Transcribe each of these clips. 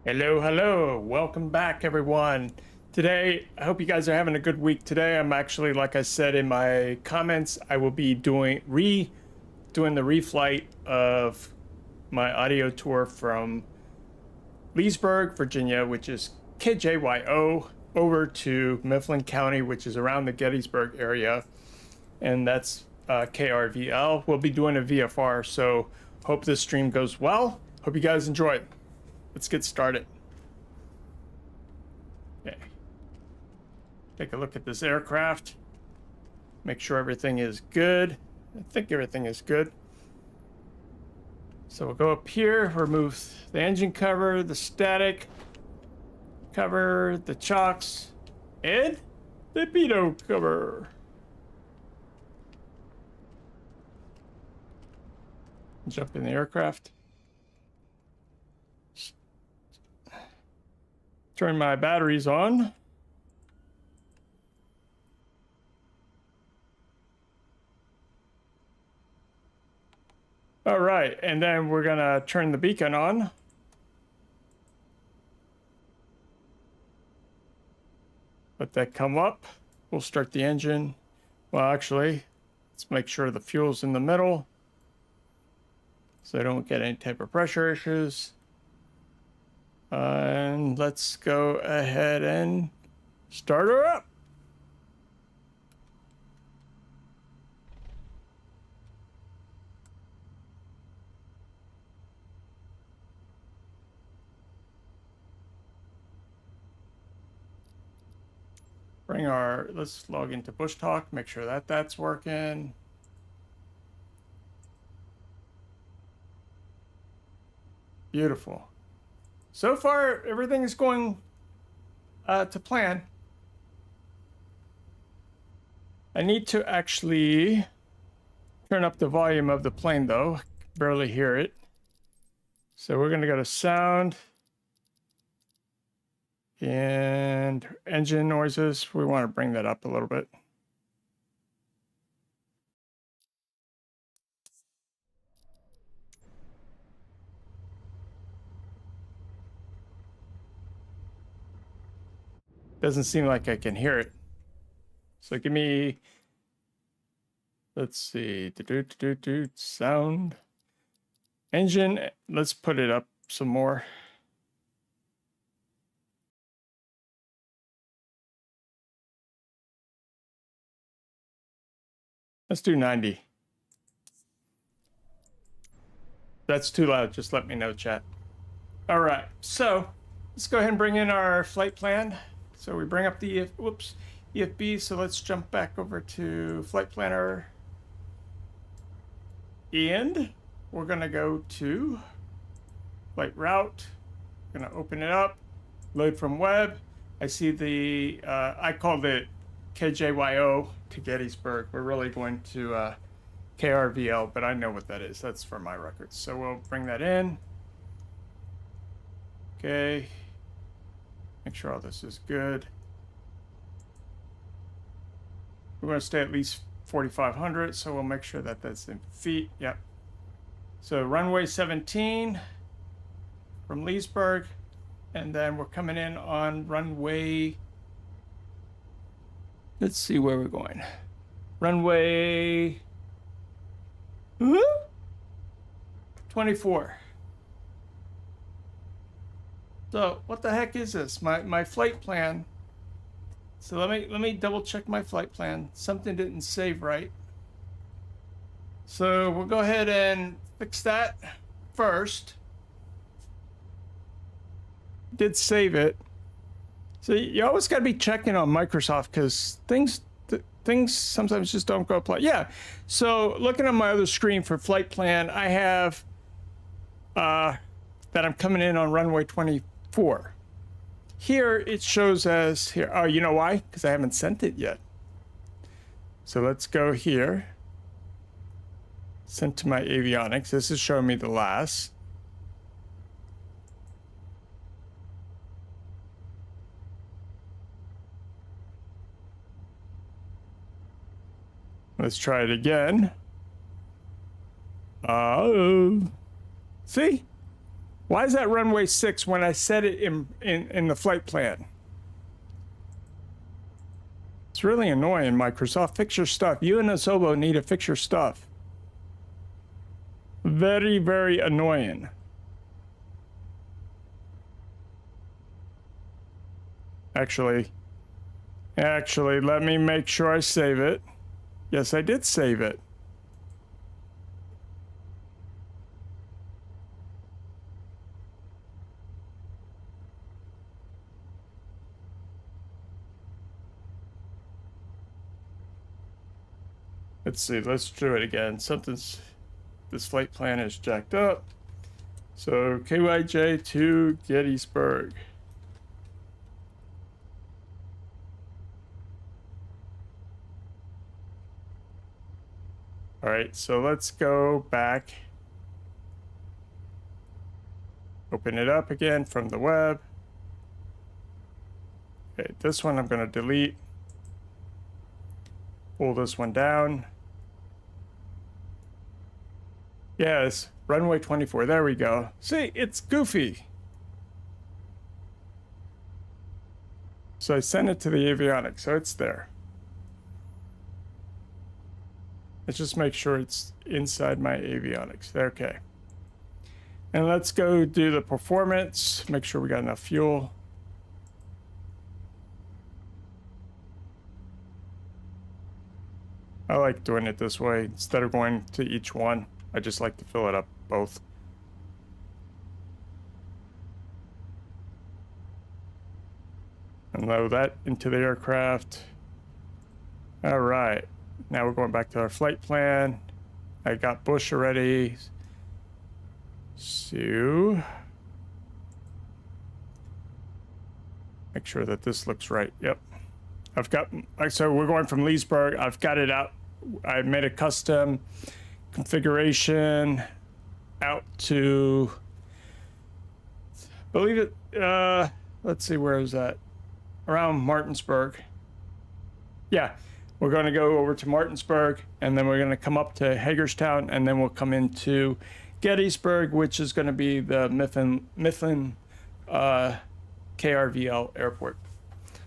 Hello, welcome back everyone. Today, I hope you guys are having a good week today. I'm actually, like I said in my comments, I will be doing the reflight of my audio tour from Leesburg, Virginia, which is KJYO, over to Mifflin County, which is around the Gettysburg area, and that's KRVL. We'll be doing a VFR, so hope this stream goes well. Hope you guys enjoy it. Let's get started. Okay. Take a look at this aircraft. Make sure everything is good. I think everything is good. So we'll go up here, remove the engine cover, the static cover, the chocks, and the pitot cover. Jump in the aircraft. Turn my batteries on. All right, and then we're gonna turn the beacon on. Let that come up. We'll start the engine. Well, actually, let's make sure the fuel's in the middle so I don't get any type of pressure issues. And let's go ahead and start her up. Let's log into Bush Talk, make sure that that's working. Beautiful. So far, everything is going to plan. I need to actually turn up the volume of the plane, though. Barely hear it. So we're going to go to sound and engine noises. We want to bring that up a little bit. Doesn't seem like I can hear it. So give me, let's see, sound, engine. Let's put it up some more. Let's do 90. That's too loud. Just let me know, chat. All right, so let's go ahead and bring in our flight plan. So we bring up the EFB. So let's jump back over to flight planner. And we're gonna go to flight route. Gonna open it up, load from web. I see the, I called it KJYO to Gettysburg. We're really going to KRVL, but I know what that is. That's for my records. So we'll bring that in. Okay. Make sure all this is good. We're going to stay at least 4,500, so we'll make sure that that's in feet. Yep. So runway 17 from Leesburg, and then we're coming in on runway. Let's see where we're going. Runway 24. So what the heck is this? My flight plan. So let me double check my flight plan. Something didn't save right. So we'll go ahead and fix that first. Did save it. So you always got to be checking on Microsoft because things sometimes just don't go play. Yeah. So looking at my other screen for flight plan, I have that I'm coming in on runway 24. Here it shows as here. Oh, you know why? Because I haven't sent it yet. So let's go here. Sent to my avionics. This is showing me the last. Let's try it again. See? Why is that runway 6 when I set it in the flight plan? It's really annoying, Microsoft. Fix your stuff. You and Asobo need to fix your stuff. Very, very annoying. Actually, let me make sure I save it. Yes, I did save it. Let's see, let's do it again. This flight plan is jacked up. So KYJ to Gettysburg. All right, so let's go back. Open it up again from the web. Okay, this one I'm going to delete. Pull this one down. Yes, runway 24. There we go. See, it's goofy. So I sent it to the avionics, so it's there. Let's just make sure it's inside my avionics. Okay. And let's go do the performance. Make sure we got enough fuel. I like doing it this way instead of going to each one. I just like to fill it up both. And load that into the aircraft. All right. Now we're going back to our flight plan. I got Bush already. So make sure that this looks right. Yep. I've got, so we're going from Leesburg. I've got it out. I made a custom configuration out to, believe it, let's see, where is that? Around Martinsburg. Yeah, we're going to go over to Martinsburg, and then we're going to come up to Hagerstown, and then we'll come into Gettysburg, which is going to be the Mifflin KRVL airport.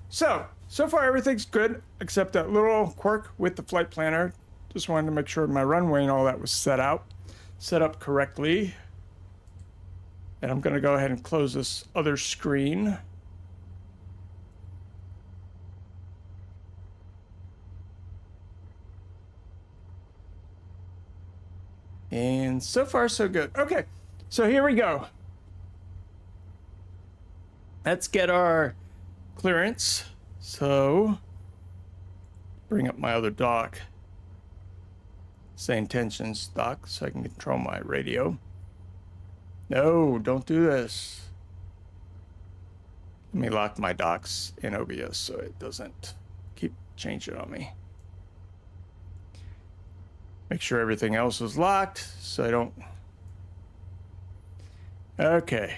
So far everything's good, except that little quirk with the flight planner. Just wanted to make sure my runway and all that was set up correctly. And I'm going to go ahead and close this other screen. And so far, so good. Okay, so here we go. Let's get our clearance. So, bring up my other dock. Same tensions dock, so I can control my radio. No, don't do this. Let me lock my docks in OBS so it doesn't keep changing on me. Make sure everything else is locked so I don't. Okay.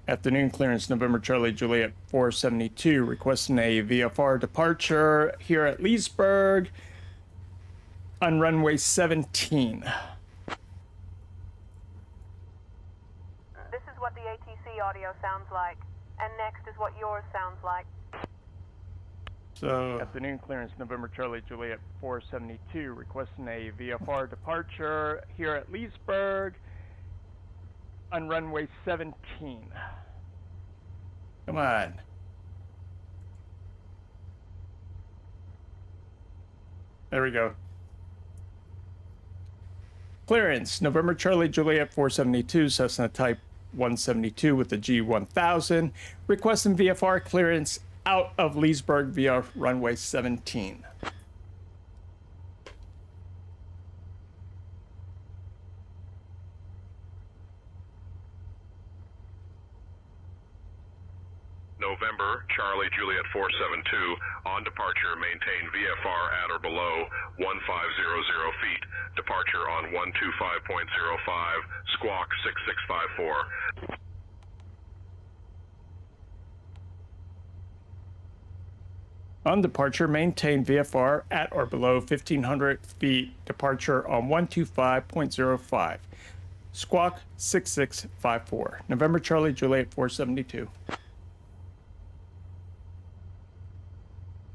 Afternoon clearance, November Charlie Juliet 472, requesting a VFR departure here at Leesburg on runway 17. This is what the ATC audio sounds like, and next is what yours sounds like. So, afternoon clearance, November Charlie Juliet 472, requesting a VFR departure here at Leesburg on runway 17. Come on. There we go. Clearance, November Charlie Juliet 472, Cessna Type 172 with the G1000, requesting VFR clearance out of Leesburg via runway 17. November, Charlie Juliet 472, on departure, maintain VFR at or below 1500 feet. Departure on 125.05, squawk 6654. On departure, maintain VFR at or below 1,500 feet. Departure on 125.05. Squawk 6654. November Charlie Juliet 472.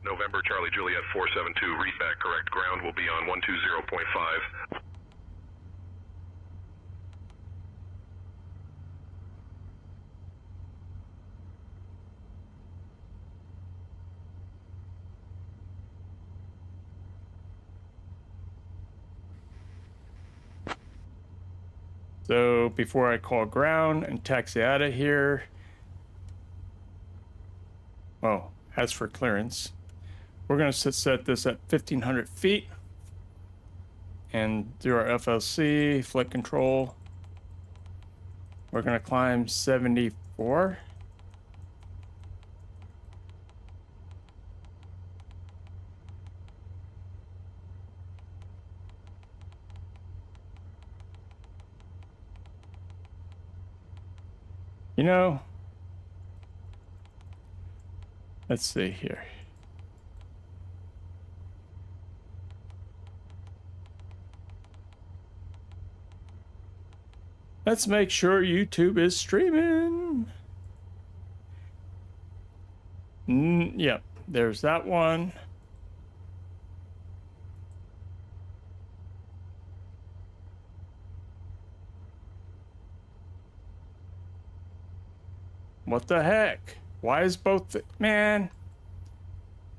November Charlie Juliet 472, read back correct. Ground will be on 120.5. So before I call ground and taxi out of here, oh, as for clearance, we're going to set this at 1,500 feet and do our FLC, flight control. We're going to climb 74. You know, let's see here. Let's make sure YouTube is streaming. Yep, there's that one. What the heck? Why is both man?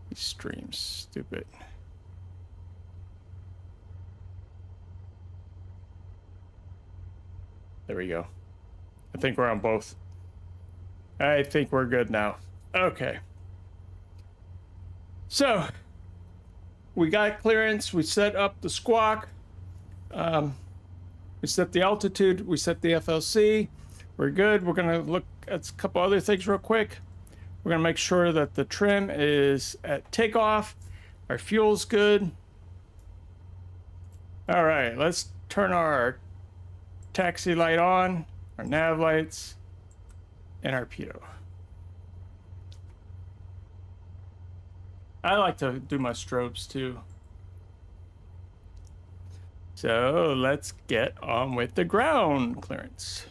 These streams stupid. There we go. I think we're on both. I think we're good now. Okay. So we got clearance. We set up the squawk. We set the altitude. We set the FLC. We're good. We're going to look at a couple other things real quick. We're going to make sure that the trim is at takeoff. Our fuel's good. All right, let's turn our taxi light on, our nav lights, and our pitot. I like to do my strobes too. So let's get on with the ground clearance.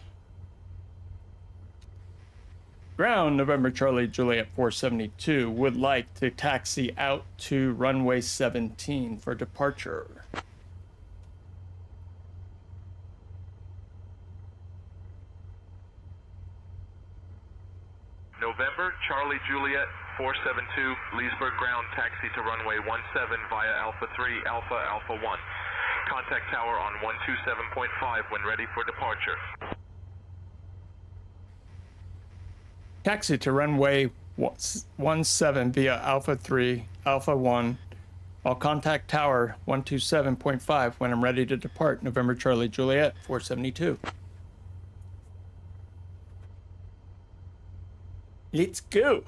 Ground, November Charlie Juliet 472, would like to taxi out to runway 17 for departure. November Charlie Juliet 472, Leesburg ground, taxi to runway 17 via Alpha 3, Alpha, Alpha 1. Contact tower on 127.5 when ready for departure. Taxi to runway 17 via Alpha 3, Alpha 1. I'll contact tower 127.5 when I'm ready to depart. November Charlie Juliet 472. Let's go.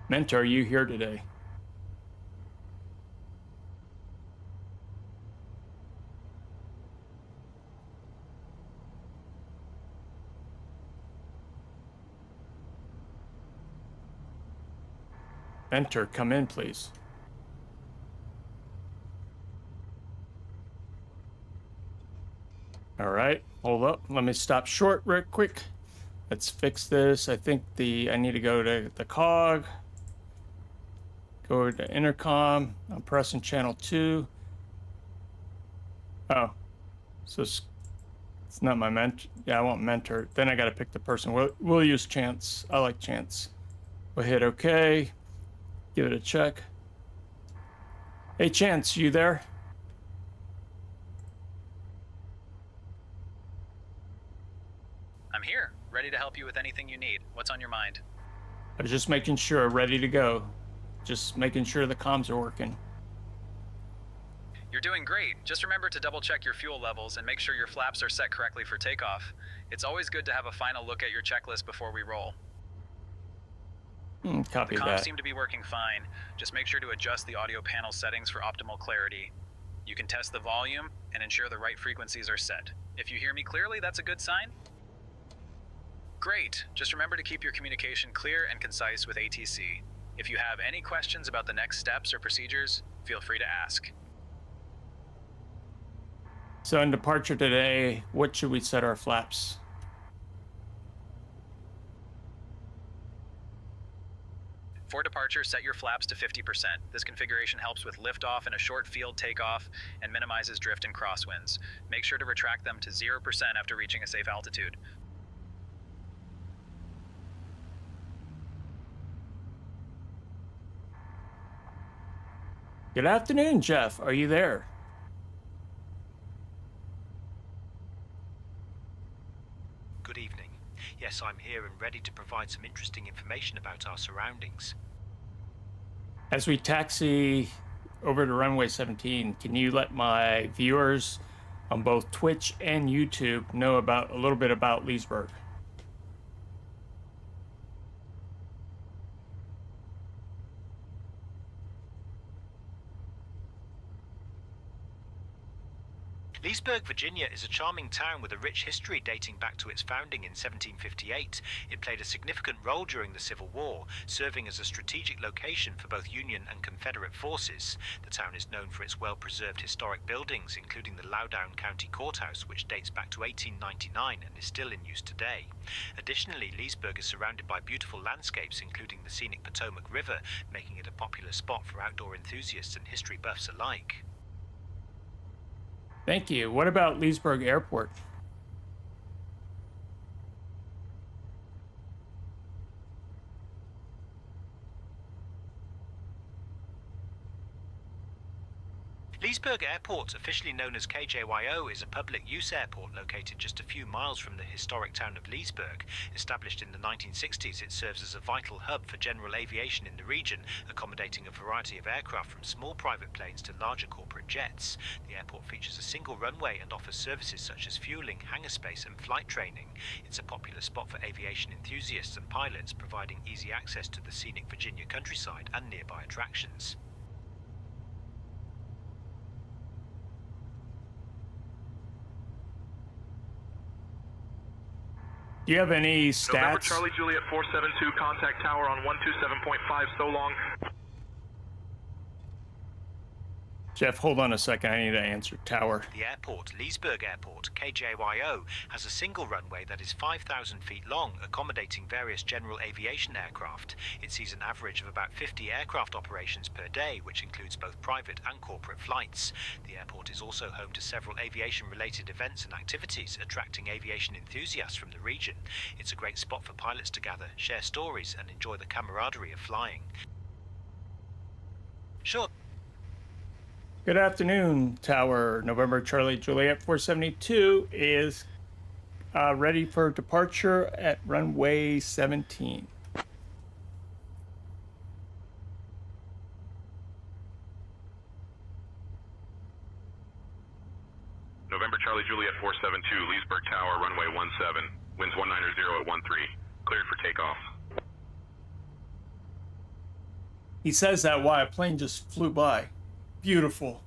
Mentor, are you here today? Mentor, come in, please. All right, hold up. Let me stop short real quick. Let's fix this. I think I need to go to the cog. Go to intercom. I'm pressing channel 2. Oh, so it's not my mentor. Yeah, I want mentor. Then I got to pick the person. We'll use chance. I like chance. We'll hit OK. Give it a check. Hey, Chance, you there? I'm here, ready to help you with anything you need. What's on your mind? I was just making sure, ready to go. Just making sure the comms are working. You're doing great. Just remember to double check your fuel levels and make sure your flaps are set correctly for takeoff. It's always good to have a final look at your checklist before we roll. Copy the comms that. seem to be working fine. Just make sure to adjust the audio panel settings for optimal clarity. You can test the volume and ensure the right frequencies are set. If you hear me clearly, that's a good sign. Great. Just remember to keep your communication clear and concise with ATC. If you have any questions about the next steps or procedures, feel free to ask. So in departure today, what should we set our flaps? For departure, set your flaps to 50%. This configuration helps with liftoff and a short field takeoff and minimizes drift and crosswinds. Make sure to retract them to 0% after reaching a safe altitude. Good afternoon, Jeff. Are you there? Good evening. Yes, I'm here and ready to provide some interesting information about our surroundings. As we taxi over to runway 17, can you let my viewers on both Twitch and YouTube know about a little bit about Leesburg? Leesburg, Virginia is a charming town with a rich history dating back to its founding in 1758. It played a significant role during the Civil War, serving as a strategic location for both Union and Confederate forces. The town is known for its well-preserved historic buildings, including the Loudoun County Courthouse, which dates back to 1899 and is still in use today. Additionally, Leesburg is surrounded by beautiful landscapes, including the scenic Potomac River, making it a popular spot for outdoor enthusiasts and history buffs alike. Thank you. What about Leesburg Airport? Leesburg Airport, officially known as KJYO, is a public-use airport located just a few miles from the historic town of Leesburg. Established in the 1960s, it serves as a vital hub for general aviation in the region, accommodating a variety of aircraft from small private planes to larger corporate jets. The airport features a single runway and offers services such as fueling, hangar space and flight training. It's a popular spot for aviation enthusiasts and pilots, providing easy access to the scenic Virginia countryside and nearby attractions. Do you have any November stats? Charlie Juliet 472, contact tower on 127.5, so long. Jeff, hold on a second. I need to answer tower. The airport, Leesburg Airport, KJYO, has a single runway that is 5,000 feet long, accommodating various general aviation aircraft. It sees an average of about 50 aircraft operations per day, which includes both private and corporate flights. The airport is also home to several aviation-related events and activities, attracting aviation enthusiasts from the region. It's a great spot for pilots to gather, share stories, and enjoy the camaraderie of flying. Sure. Good afternoon, Tower. November Charlie Juliet 472 is ready for departure at runway 17. November Charlie Juliet 472, Leesburg Tower, runway 17, winds 190 at 13, cleared for takeoff. He says that while a plane just flew by. Beautiful.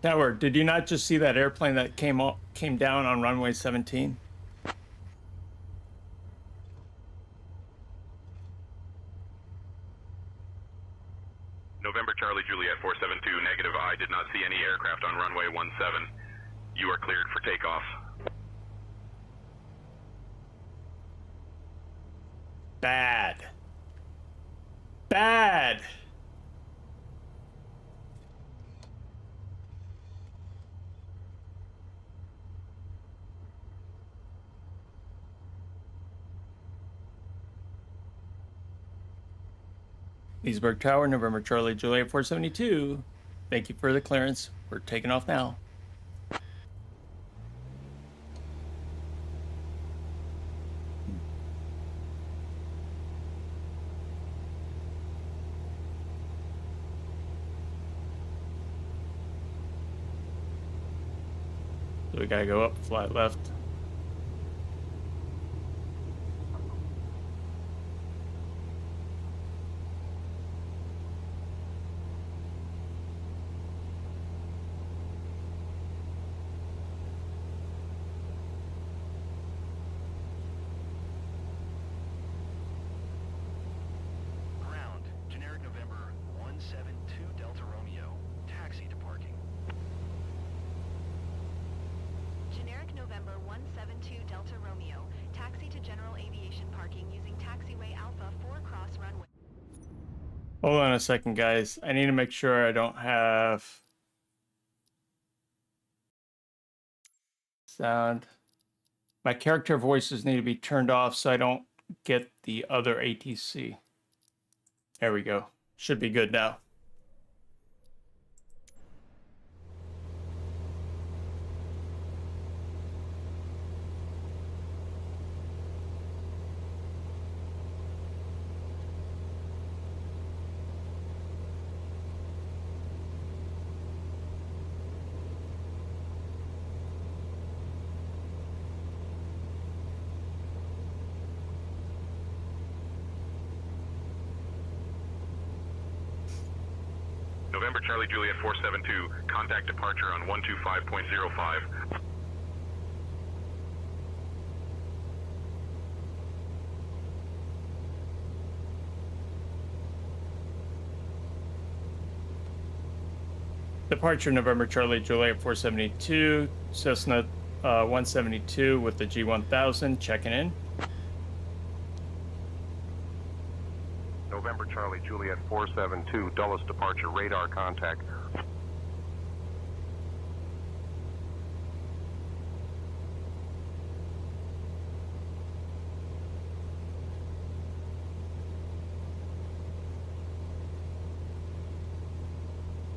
Tower, did you not just see that airplane that came down on runway 17? November Charlie Juliet 472, negative. I did not see any aircraft on runway 17. You are cleared for takeoff. Bad. Bad. Leesburg Tower, November Charlie Juliet 472. Thank you for the clearance. We're taking off now. So we gotta go up, flat left. Ground, generic November 172 Delta Romeo. Taxi to parking. Generic November 172 Delta Romeo. Taxi to general aviation parking using taxiway Alpha 4 cross runway. Hold on a second, guys. I need to make sure I don't have sound. My character voices need to be turned off so I don't get the other ATC. There we go. Should be good now. November Charlie Juliet 472, contact departure on 125.05. Departure November Charlie Juliet 472, Cessna 172 with the G1000 checking in. November Charlie Juliet 472, Dulles departure, radar contact.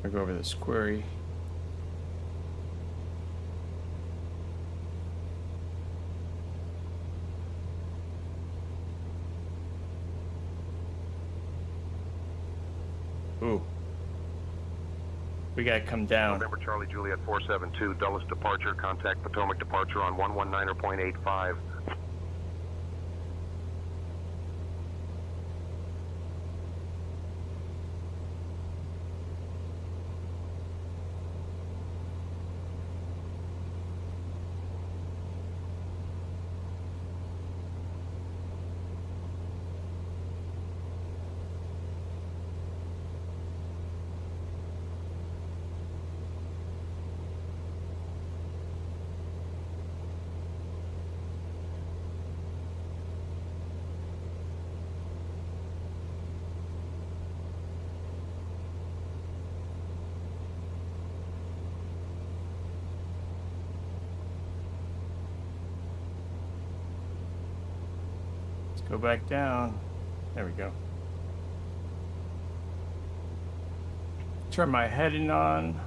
I'll go over this query. Ooh. We gotta come down. November Charlie Juliet 472, Dulles departure, contact Potomac departure on 119.85. Go back down. There we go. Turn my heading on.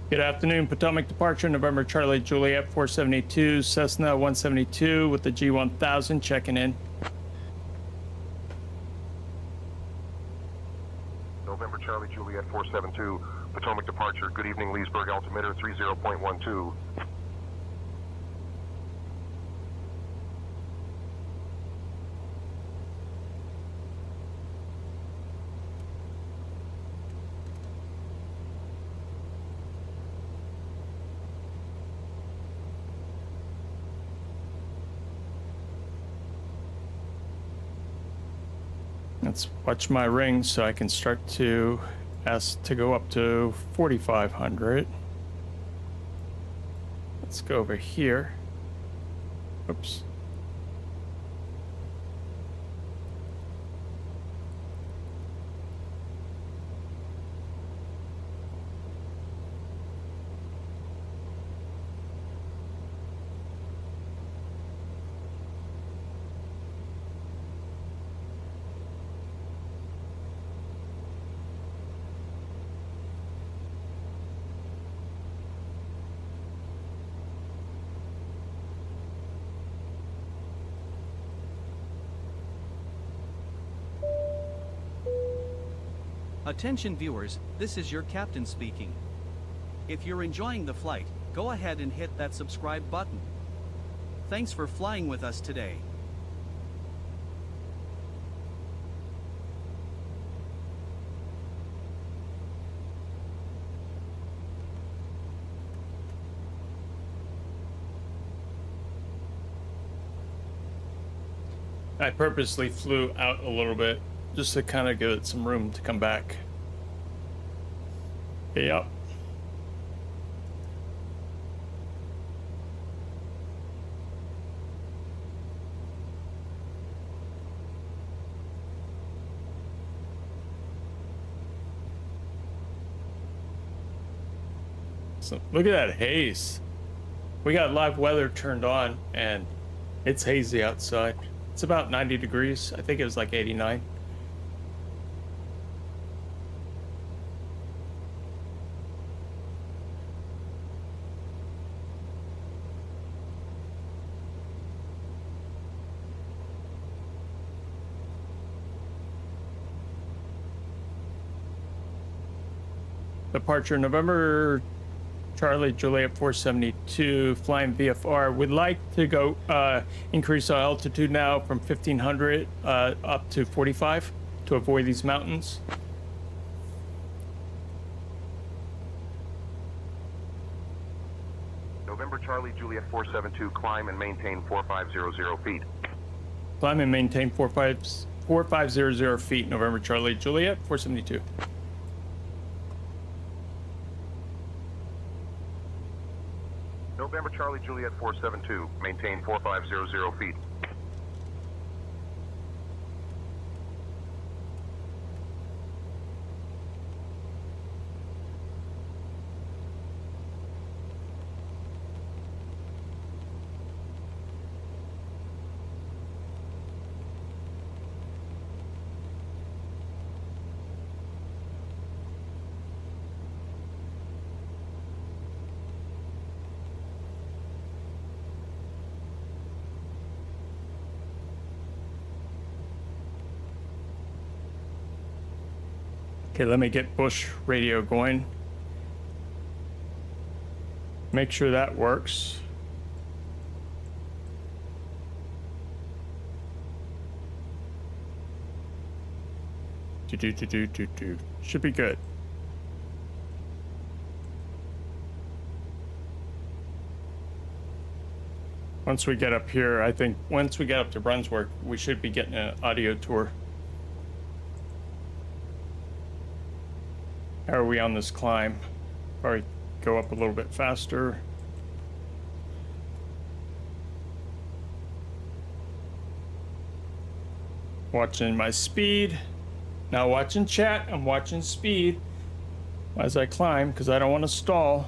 Good afternoon, Potomac departure, November Charlie Juliet 472, Cessna 172 with the G1000 checking in. November Charlie Juliet 472, Potomac departure, good evening, Leesburg altimeter 30.12. Let's watch my ring so I can start to ask to go up to 4,500. Let's go over here. Oops. Attention viewers, this is your captain speaking. If you're enjoying the flight, go ahead and hit that subscribe button. Thanks for flying with us today. I purposely flew out a little bit just to kind of give it some room to come back. Yep. So look at that haze. We got live weather turned on and it's hazy outside. It's about 90 degrees. I think it was like 89. Departure November Charlie Juliet 472 flying VFR. We'd like to go increase our altitude now from 1500 up to 45 to avoid these mountains. November Charlie Juliet 472, climb and maintain 4500 feet. Climb and maintain 4500 feet. November Charlie Juliet 472. November Charlie Juliet 472, maintain 4500 feet. Okay, let me get Bush radio going. Make sure that works. Should be good. Once we get up here, I think once we get up to Brunswick, we should be getting an audio tour. How are we on this climb? Probably go up a little bit faster. Watching my speed. Not watching chat, I'm watching speed as I climb because I don't want to stall.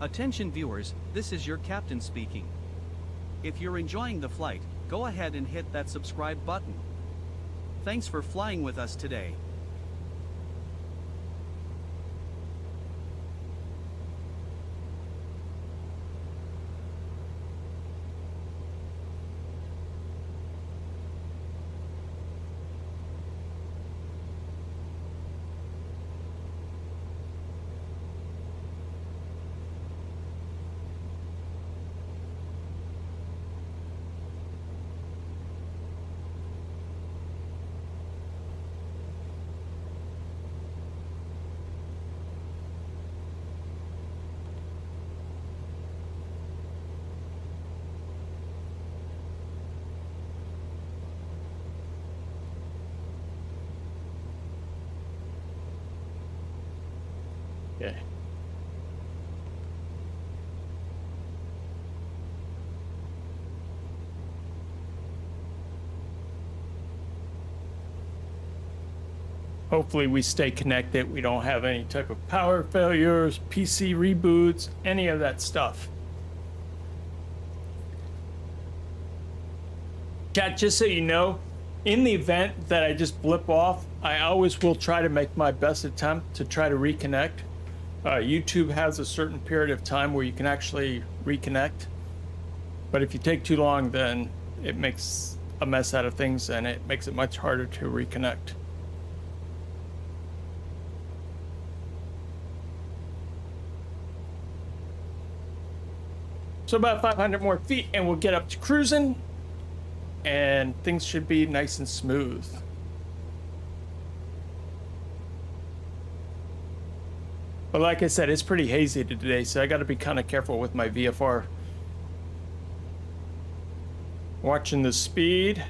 Attention viewers, this is your captain speaking. If you're enjoying the flight, go ahead and hit that subscribe button. Thanks for flying with us today. Okay. Hopefully we stay connected. We don't have any type of power failures, PC reboots, any of that stuff. Chat, just so you know, in the event that I just blip off, I always will try to make my best attempt to try to reconnect. YouTube has a certain period of time where you can actually reconnect. But if you take too long, then it makes a mess out of things and it makes it much harder to reconnect. So about 500 more feet and we'll get up to cruising and things should be nice and smooth. But like I said, it's pretty hazy today, so I got to be kind of careful with my VFR. Watching the speed.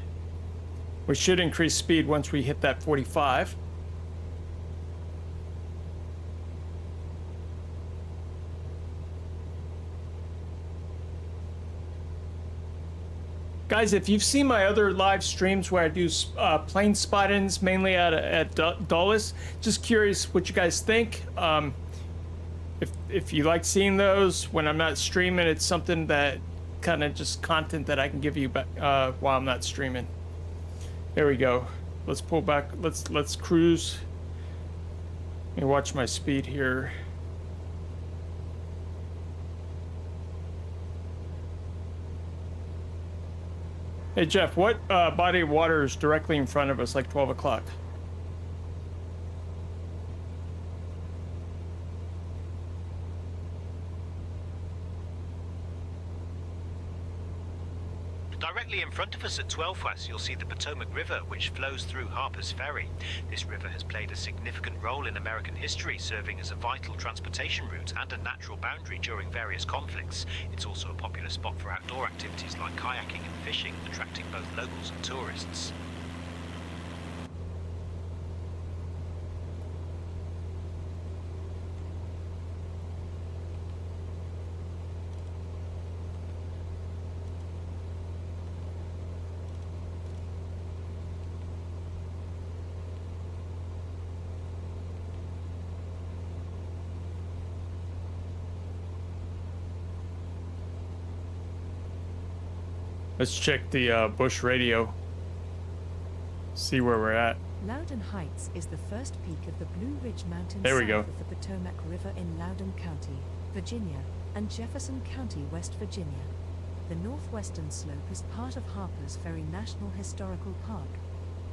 We should increase speed once we hit that 45. Guys, if you've seen my other live streams where I do plane spot-ins, mainly at Dulles, just curious what you guys think. If you like seeing those when I'm not streaming, it's something that kind of just content that I can give you back, while I'm not streaming. There we go. Let's pull back. Let's cruise. Let me watch my speed here. Hey Jeff, what body of water is directly in front of us, like 12 o'clock? Directly in front of us at 12 West, you'll see the Potomac River, which flows through Harper's Ferry. This river has played a significant role in American history, serving as a vital transportation route and a natural boundary during various conflicts. It's also a popular spot for outdoor activities like kayaking and fishing, attracting both locals and tourists. Let's check the Bush radio. See where we're at. Loudon Heights is the first peak of the Blue Ridge Mountains There we go. south of the Potomac River in Loudoun County, Virginia, and Jefferson County, West Virginia. The northwestern slope is part of Harper's Ferry National Historical Park.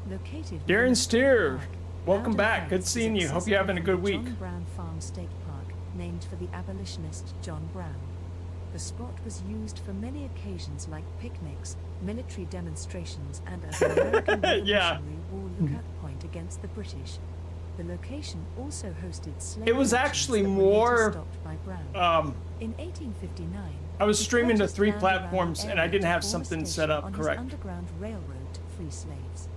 Located Darren within the Steer, park, welcome Loudon back. Heights Good is seeing you. Hope you're having a good accessible week. from the John Brown Farm State Park, named for the abolitionist John Brown. The spot was used for many occasions like picnics, military demonstrations, and as an American Revolutionary War lookout point against the British. The location also hosted slave It was auctions actually that were later more, stopped by Brown. In 1859, I was he streaming to purchased 3 land around the platforms and I area didn't to have form a something station set up on his correct. Underground Railroad to free slaves.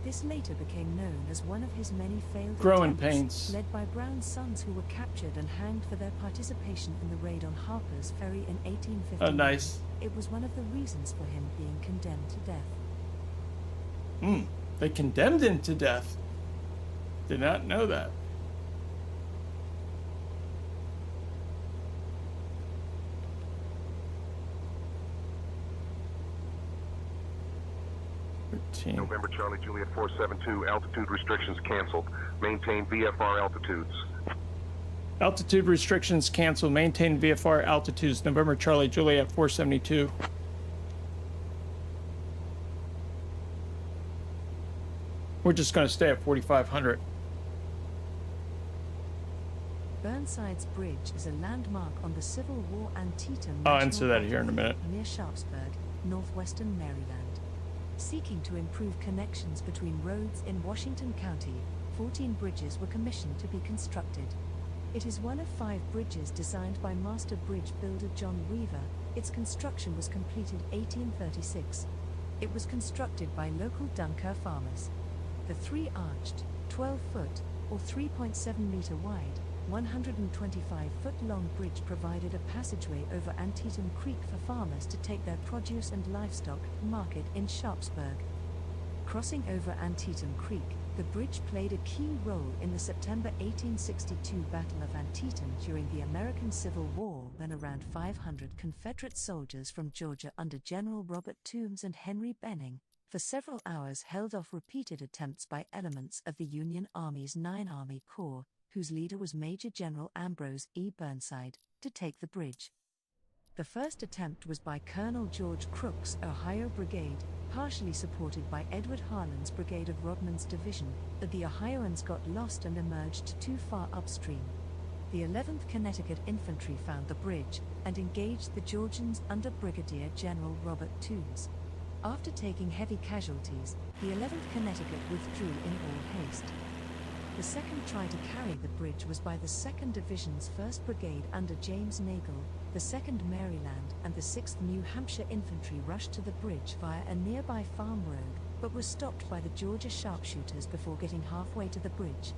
This later became known as one of his many failed Growing attempts, pains. led by Brown's sons who were captured and hanged for their participation in the raid on Harper's Ferry in 1859. Oh, nice. It was one of the reasons for him being condemned to death. They condemned him to death. Did not know that. November Charlie Juliet 472, altitude restrictions canceled. Maintain VFR altitudes. Altitude restrictions canceled. Maintain VFR altitudes. November Charlie Juliet 472. We're just going to stay at 4,500. Burnside's Bridge is a landmark on the Civil War Antietam I'll National answer that here in a minute. Near Sharpsburg, northwestern Maryland. Seeking to improve connections between roads in Washington County, 14 bridges were commissioned to be constructed. It is one of 5 bridges designed by master bridge builder John Weaver. Its construction was completed 1836. It was constructed by local Dunker farmers. The 3-arched, 12-foot, or 3.7-meter wide, 125-foot-long bridge provided a passageway over Antietam Creek for farmers to take their produce and livestock to market in Sharpsburg. Crossing over Antietam Creek, the bridge played a key role in the September 1862 Battle of Antietam during the American Civil War, when around 500 Confederate soldiers from Georgia under General Robert Toombs and Henry Benning, for several hours held off repeated attempts by elements of the Union Army's 9th Army Corps, whose leader was Major General Ambrose E. Burnside, to take the bridge. The first attempt was by Colonel George Crook's Ohio Brigade, partially supported by Edward Harlan's brigade of Rodman's division, but the Ohioans got lost and emerged too far upstream. The 11th Connecticut Infantry found the bridge and engaged the Georgians under Brigadier General Robert Toombs. After taking heavy casualties, the 11th Connecticut withdrew in all haste. The second try to carry the bridge was by the 2nd Division's 1st Brigade under James Nagle. The 2nd Maryland and the 6th New Hampshire Infantry rushed to the bridge via a nearby farm road, but were stopped by the Georgia sharpshooters before getting halfway to the bridge.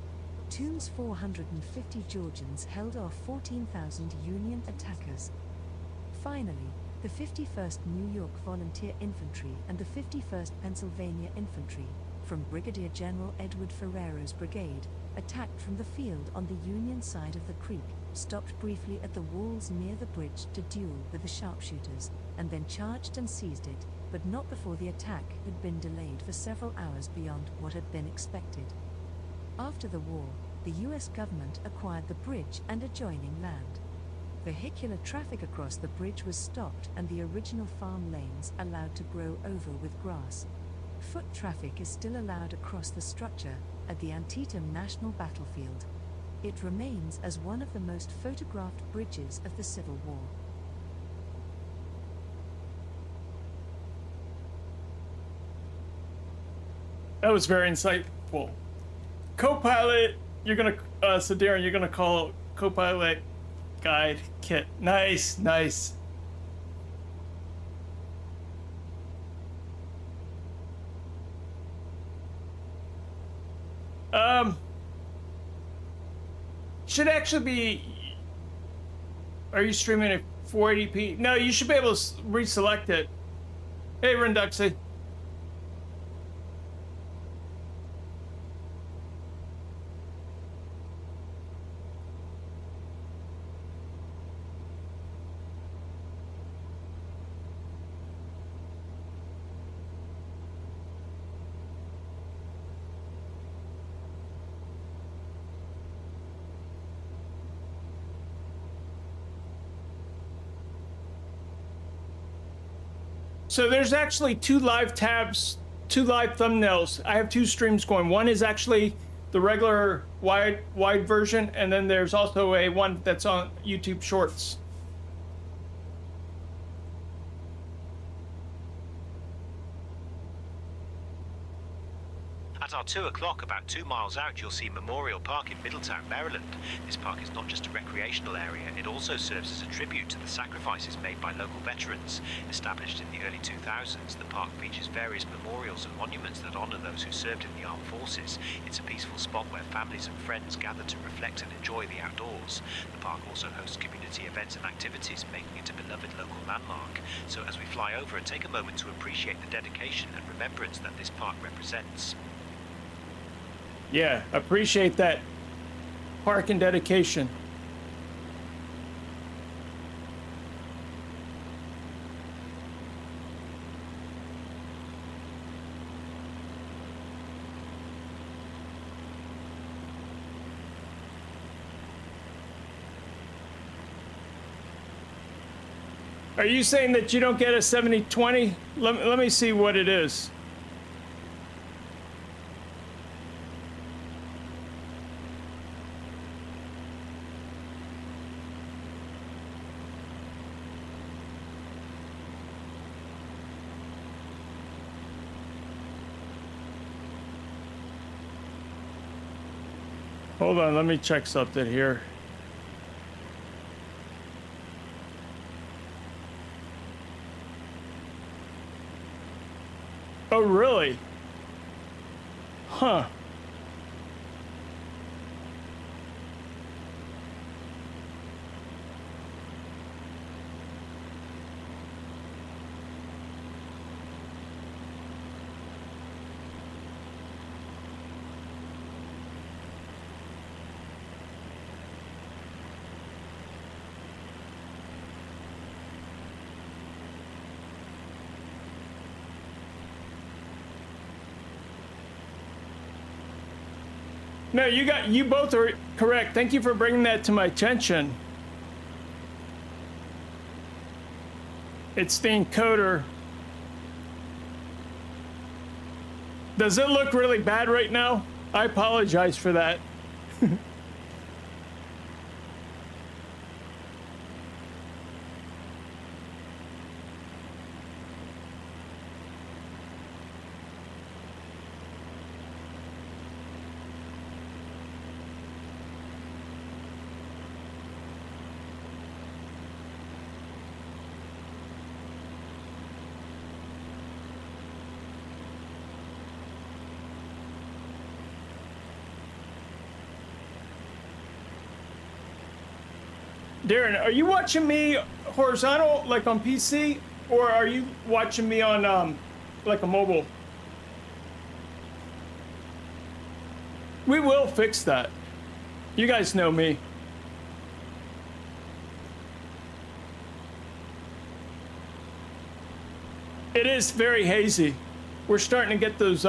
Toombs' 450 Georgians held off 14,000 Union attackers. Finally, the 51st New York Volunteer Infantry and the 51st Pennsylvania Infantry, from Brigadier General Edward Ferrero's brigade, attacked from the field on the Union side of the creek, stopped briefly at the walls near the bridge to duel with the sharpshooters, and then charged and seized it, but not before the attack had been delayed for several hours beyond what had been expected. After the war, the U.S. government acquired the bridge and adjoining land. Vehicular traffic across the bridge was stopped and the original farm lanes allowed to grow over with grass. Foot traffic is still allowed across the structure at the Antietam National Battlefield. It remains as one of the most photographed bridges of the Civil War. That was very insightful. Co-pilot, you're gonna, Darren, you're gonna call co-pilot guide kit. Nice, nice. Should actually be. Are you streaming at 480p? No, you should be able to reselect it. Hey, Renduxy. So there's actually two live tabs, two live thumbnails. I have two streams going. One is actually the regular wide version, and then there's also a one that's on YouTube Shorts. At our 2 o'clock, about 2 miles out, you'll see Memorial Park in Middletown, Maryland. This park is not just a recreational area, it also serves as a tribute to the sacrifices made by local veterans. Established in the early 2000s, the park features various memorials and monuments that honor those who served in the armed forces. It's a peaceful spot where families and friends gather to reflect and enjoy the outdoors. The park also hosts community events and activities, making it a beloved local landmark. So as we fly over, take a moment to appreciate the dedication and remembrance that this park represents. Yeah, appreciate that park and dedication. Are you saying that you don't get a 70-20? Let me see what it is. Hold on, let me check something here. Oh, really? Huh. No, you both are correct. Thank you for bringing that to my attention. It's the encoder. Does it look really bad right now? I apologize for that. Darren, are you watching me horizontal, like on PC, or are you watching me on, like a mobile? We will fix that. You guys know me. It is very hazy. We're starting to get those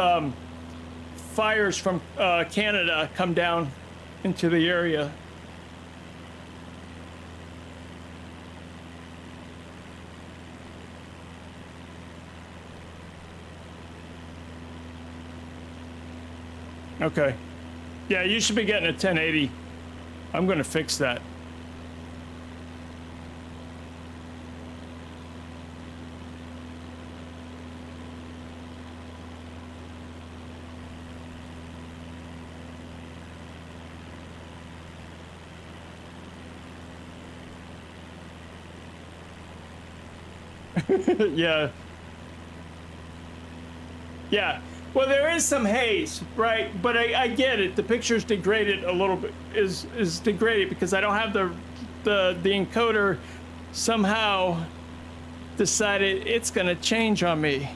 fires from Canada come down into the area. Okay. Yeah, you should be getting a 1080. I'm going to fix that. Yeah. Yeah. Well, there is some haze, right? But I get it. The picture's degraded a little bit. Is degraded because I don't have the encoder somehow decided it's gonna change on me.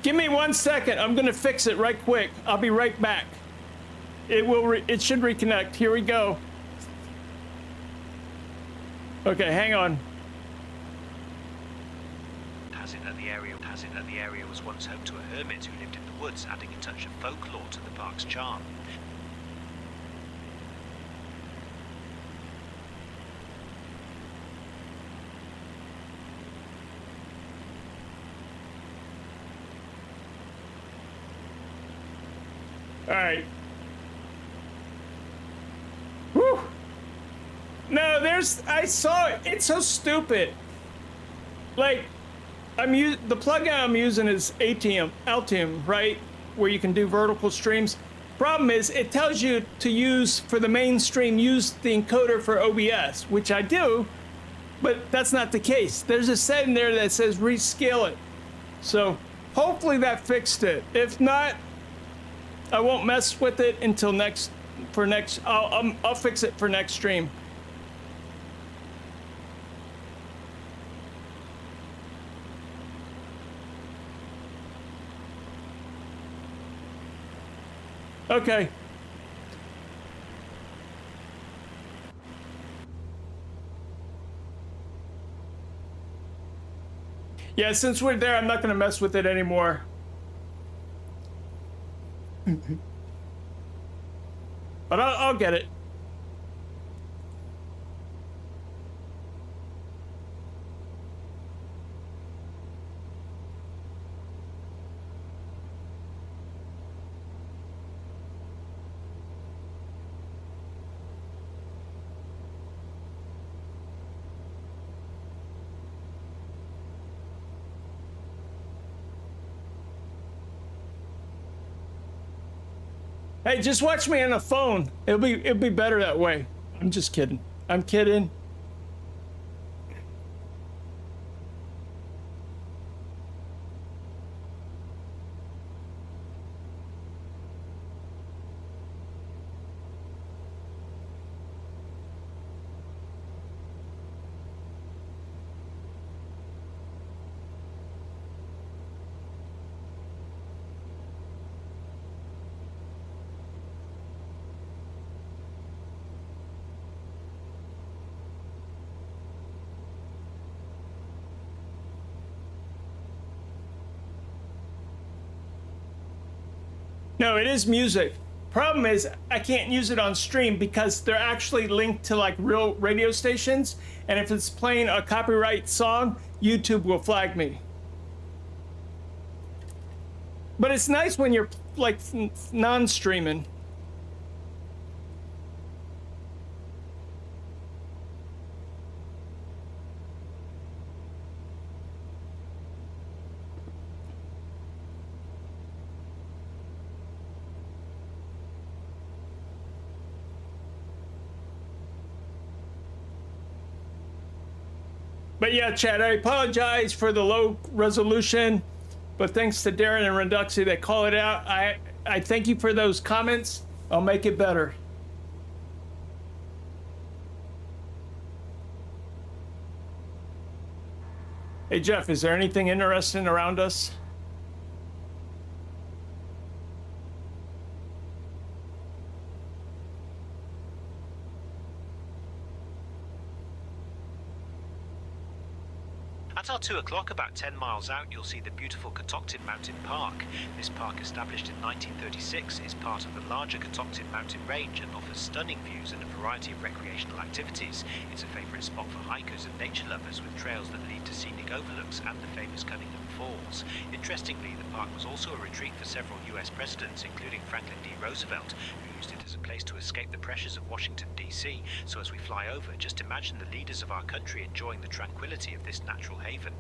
Give me 1 second. I'm gonna fix it right quick. I'll be right back. It should reconnect. Here we go. Okay, hang on. Has it that the area was once home to a hermit who lived in the woods, adding a touch of folklore to the park's charm. All right. Whew. No, I saw it. It's so stupid. Like, the plugin I'm using is Altium, right? Where you can do vertical streams. Problem is, it tells you to use, for the mainstream, use the encoder for OBS, which I do, but that's not the case. There's a setting there that says rescale it. So, hopefully that fixed it. If not, I won't mess with it until I'll fix it for next stream. Okay. Yeah, since we're there, I'm not gonna mess with it anymore. But I'll get it. Hey, just watch me on the phone. It'll be better that way. I'm just kidding. I'm kidding. No, it is music. Problem is, I can't use it on stream because they're actually linked to like real radio stations, and if it's playing a copyright song, YouTube will flag me. But it's nice when you're like non-streaming. But yeah, Chad, I apologize for the low resolution, but thanks to Darren and Reduxy, they call it out. I thank you for those comments. I'll make it better. Hey, Jeff, is there anything interesting around us? At our 2 o'clock, about 10 miles out, you'll see the beautiful Catoctin Mountain Park. This park, established in 1936, is part of the larger Catoctin Mountain Range and offers stunning views and a variety of recreational activities. It's a favourite spot for hikers and nature lovers, with trails that lead to scenic overlooks and the famous Cunningham Falls. Interestingly, the park was also a retreat for several US presidents, including Franklin D. Roosevelt, who used it as a place to escape the pressures of Washington, D.C. So as we fly over, just imagine the leaders of our country enjoying the tranquility of this natural haven.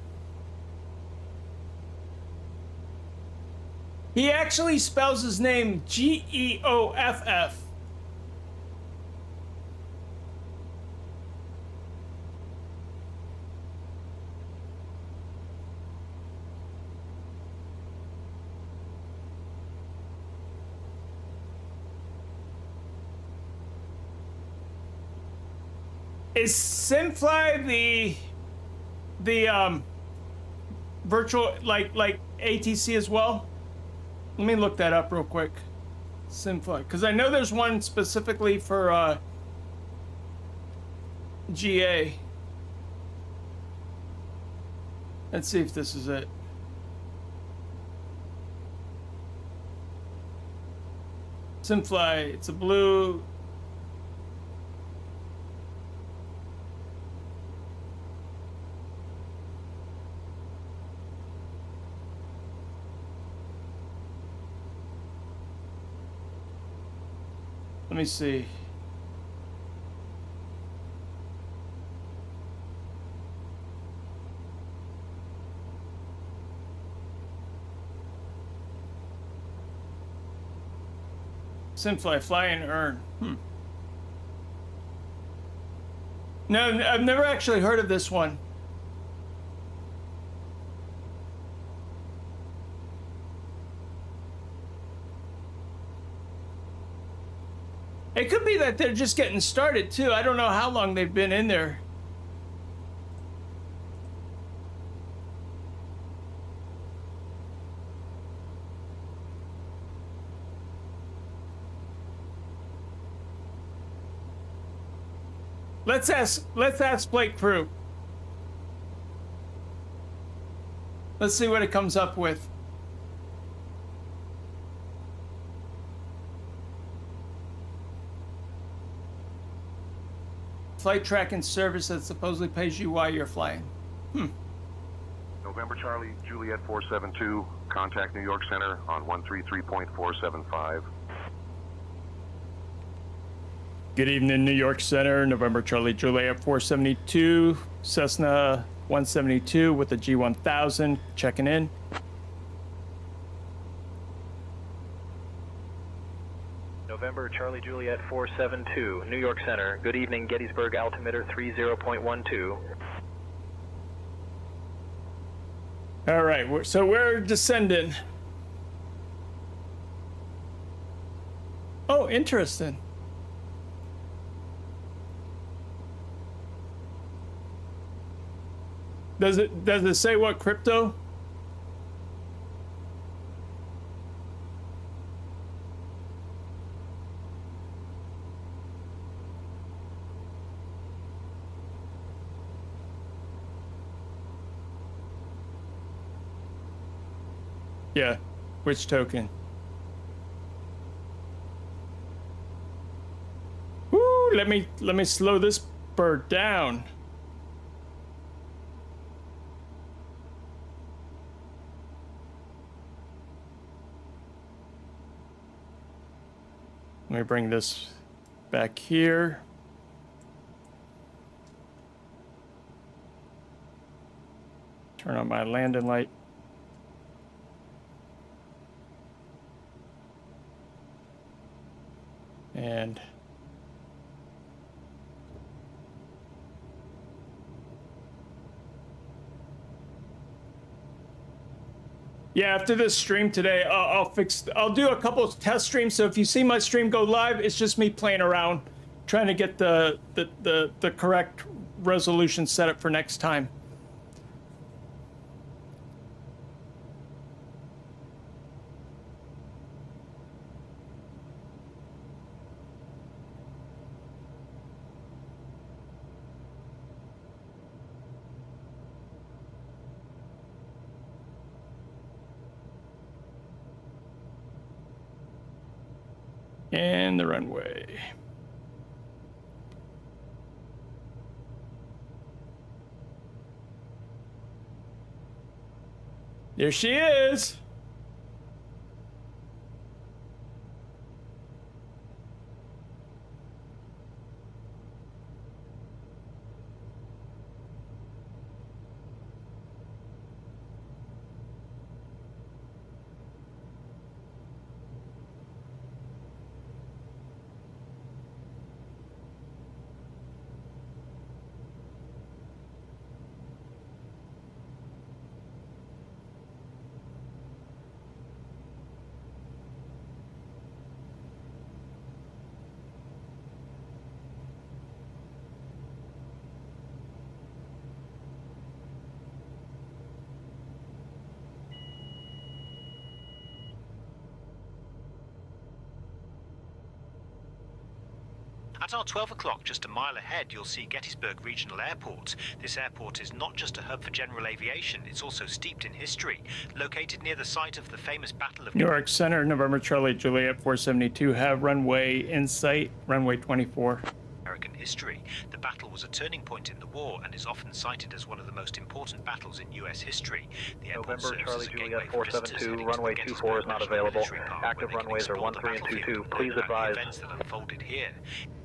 He actually spells his name Geoff. Is Simfly the virtual like ATC as well? Let me look that up real quick. Simfly, because I know there's one specifically for GA. Let's see if this is it. Simfly, it's a blue. Let me see. Simfly, fly and earn. No, I've never actually heard of this one. It could be that they're just getting started too. I don't know how long they've been in there. Let's ask Blake Crew. Let's see what it comes up with. Flight tracking service that supposedly pays you while you're flying. November Charlie, Juliet 472, contact New York Center on 133.475. Good evening, New York Center. November Charlie, Juliet 472, Cessna 172 with the G1000 checking in. November Charlie Juliet 472, New York Center. Good evening, Gettysburg altimeter 30.12. All right, so we're descending. Oh, interesting. Does it say what crypto? Yeah, which token? Woo! Let me slow this bird down. Let me bring this back here. Turn on my landing light. And yeah, after this stream today, I'll do a couple of test streams. So if you see my stream go live, it's just me playing around, trying to get the correct resolution set up for next time. And the runway. There she is. At our 12 o'clock, just a mile ahead, you'll see Gettysburg Regional Airport. This airport is not just a hub for general aviation, it's also steeped in history. Located near the site of the famous Battle of New York Center, November Charlie Juliet 472, have runway in sight, runway 24. American history. The battle was a turning point in the war and is often cited as one of the most important battles in U.S. history. The airport November serves Charlie as a gateway Juliet for visitors 472, heading to runway the 24 is not Gettysburg available. Military Park, Active where they can runways are explore 13 the and battlefield 22. and Please learn about the advise. events that unfolded here.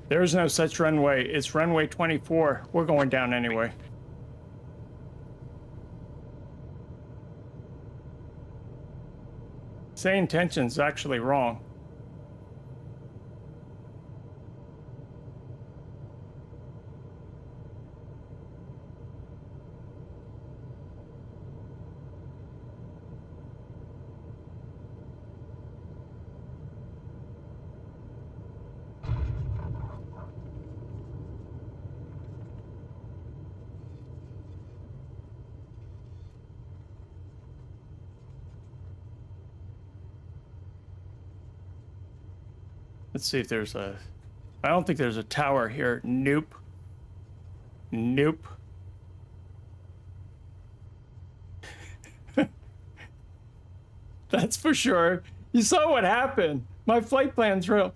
There is no such runway. It's runway 24. We're going down anyway. Say intention's actually wrong. Let's see if there's a... I don't think there's a tower here. Nope. Nope. That's for sure. You saw what happened. My flight plan's real.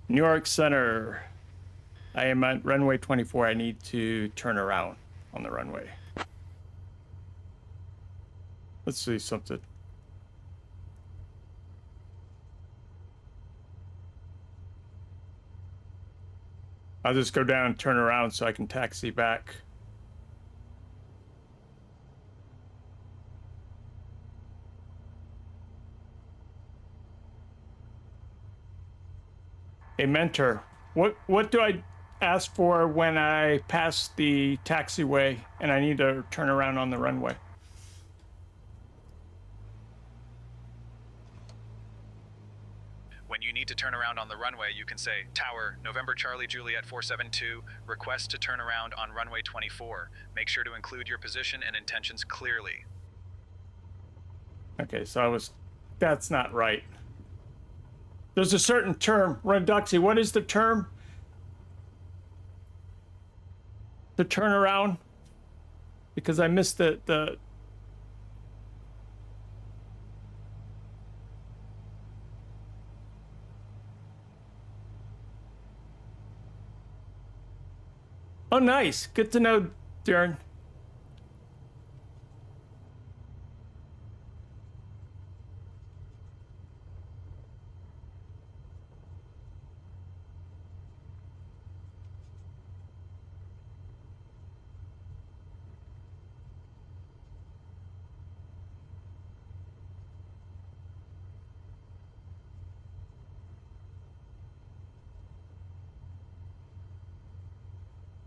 New York Center. I am at runway 24. I need to turn around on the runway. Let's see something. I'll just go down and turn around so I can taxi back. A mentor. What do I ask for when I pass the taxiway and I need to turn around on the runway? When you need to turn around on the runway, you can say, Tower, November Charlie Juliet 472, request to turn around on runway 24. Make sure to include your position and intentions clearly. Okay, so that's not right. There's a certain term, Reduxy, what is the term? The turnaround? Because I missed the Oh, nice. Good to know, Darren.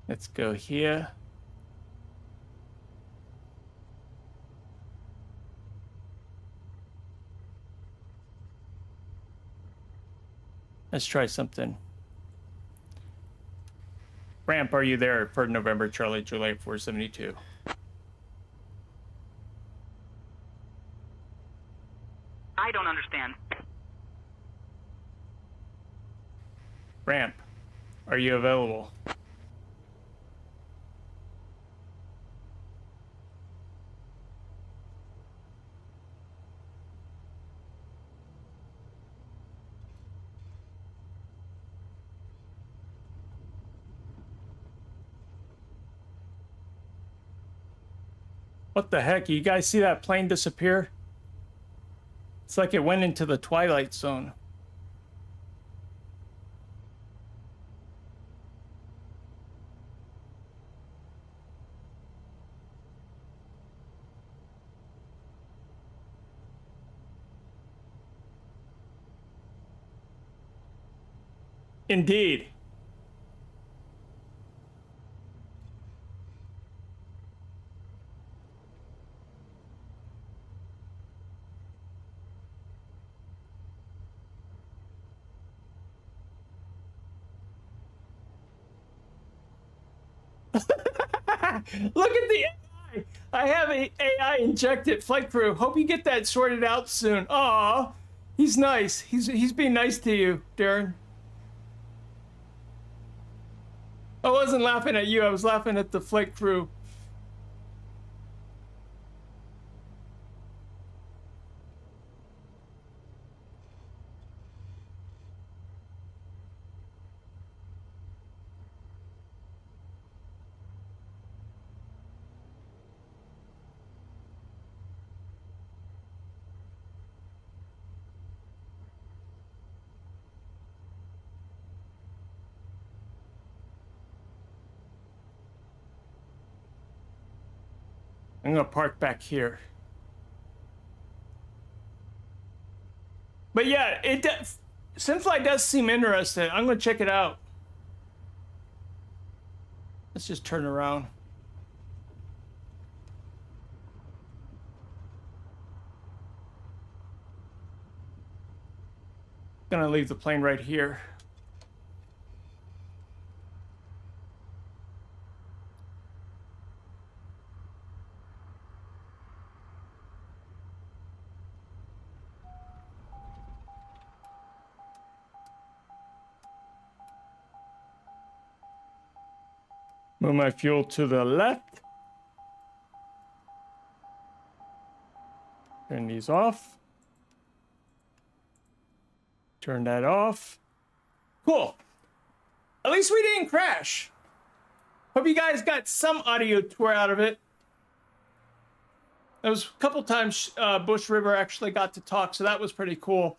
Let's go here. Let's try something. Ramp, are you there for November Charlie Juliet 472? I don't understand. Ramp, are you available? What the heck? You guys see that plane disappear? It's like it went into the Twilight Zone. Indeed. Look at the AI. I have a AI injected flight crew. Hope you get that sorted out soon. Aw, he's nice. He's being nice to you, Darren. I wasn't laughing at you. I was laughing at the flight crew. I'm gonna park back here. But yeah, Synfly does seem interesting. I'm gonna check it out. Let's just turn around. Gonna leave the plane right here. Move my fuel to the left. Turn these off. Turn that off. Cool. At least we didn't crash. Hope you guys got some audio tour out of it. There was a couple times Bush River actually got to talk, so that was pretty cool.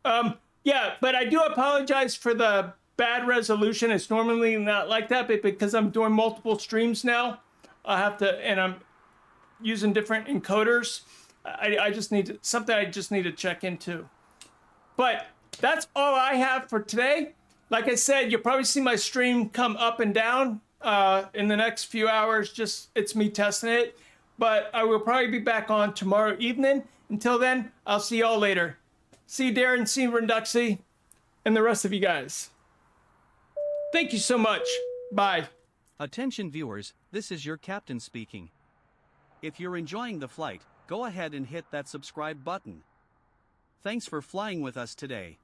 Yeah, but I do apologize for the bad resolution. It's normally not like that, but because I'm doing multiple streams now, I have to, and I'm using different encoders. I just need to, something I just need to check into. But that's all I have for today. Like I said, you'll probably see my stream come up and down in the next few hours. Just it's me testing it. But I will probably be back on tomorrow evening. Until then, I'll see y'all later. See you, Darren, see you, Renduxy, and the rest of you guys. Thank you so much. Bye. Attention viewers, this is your captain speaking. If you're enjoying the flight, go ahead and hit that subscribe button. Thanks for flying with us today.